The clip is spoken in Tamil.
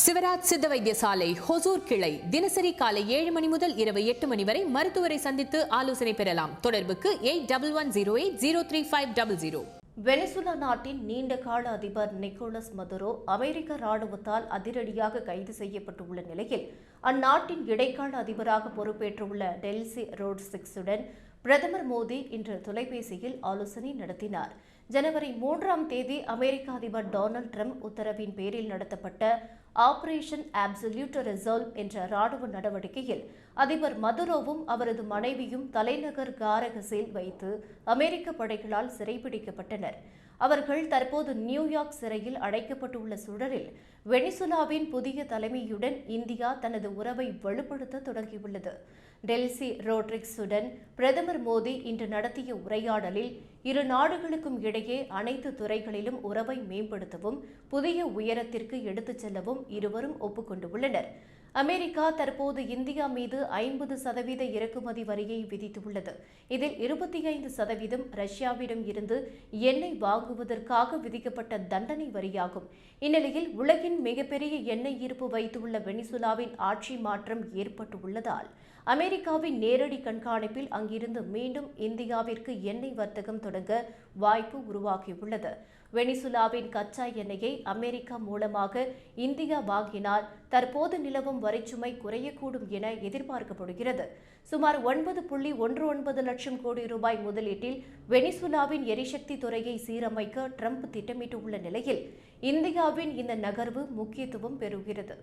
சிவராஜ் சித்த வைத்தியசாலை ஹொசூர் கிளை தினசரி காலை 7 மணி முதல் இரவு 8 மணி வரை மருத்துவரை சந்தித்து ஆலோசனை பெறலாம். தொடர்புக்கு 8110803500. வெனிசுலா நாட்டின் நீண்ட கால அதிபர் நிக்கோலஸ் மதுரோ அமெரிக்க ராணுவத்தால் அதிரடியாக கைது செய்யப்பட்டுள்ள நிலையில் அந்நாட்டின் இடைக்கால அதிபராக பொறுப்பேற்றுள்ள டெல்சி ரோட்ரிக்ஸுடன் பிரதமர் மோடி இன்று தொலைபேசியில் ஆலோசனை நடத்தினார். ஜனவரி 3ஆம் தேதி அமெரிக்க அதிபர் டொனால்ட் ட்ரம்ப் உத்தரவின் பேரில் நடத்தப்பட்ட ஆபரேஷன் அப்சல்யூட் ரிசால்வ் என்ற ராணுவ நடவடிக்கையில் அதிபர் மதுரோவும் அவரது மனைவியும் தலைநகர் காரகஸில் வைத்து அமெரிக்க படைகளால் சிறைபிடிக்கப்பட்டனர். அவர்கள் தற்போது நியூயார்க் சிறையில் அடைக்கப்பட்டுள்ள சூழலில் வெனிசுலாவின் புதிய தலைமையுடன் இந்தியா தனது உறவை வலுப்படுத்த தொடங்கியுள்ளது. டெல்சி ரோட்ரிக்ஸுடன் பிரதமர் மோடி இன்று நடத்திய உரையாடலில் இரு நாடுகளுக்கும் இடையே அனைத்து துறைகளிலும் உறவை மேம்படுத்தவும் புதிய உயரத்திற்கு எடுத்துச் செல்லவும் இருவரும் ஒப்புக்கொண்டுள்ளனர். அமெரிக்கா தற்போது இந்தியா மீது 50% இறக்குமதி வரியை விதித்துள்ளது. இதில் 25% ரஷ்யாவிடம் இருந்து எண்ணெய் வாங்குவதற்காக விதிக்கப்பட்ட தண்டனை வரியாகும். இந்நிலையில் உலகின் மிகப்பெரிய எண்ணெய் இருப்பு வைத்துள்ள வெனிசுலாவின் ஆட்சி மாற்றம் ஏற்பட்டுள்ளதால் அமெரிக்காவின் நேரடி கண்காணிப்பில் அங்கிருந்து மீண்டும் இந்தியாவிற்கு எண்ணெய் வர்த்தகம் தொடங்க வாய்ப்பு உருவாகியுள்ளது. வெனிசுலாவின் கச்சா எண்ணெயை அமெரிக்கா மூலமாக இந்தியா வாங்கினால் தற்போது நிலவும் வரிச்சுமை குறையக்கூடும் என எதிர்பார்க்கப்படுகிறது. சுமார் 9.19 லட்சம் கோடி ரூபாய் முதலீட்டில் வெனிசுலாவின் எரிசக்தி துறையை சீரமைக்க ட்ரம்ப் திட்டமிட்டுள்ள நிலையில் இந்தியாவின் இந்த நகர்வு முக்கியத்துவம் பெறுகிறது.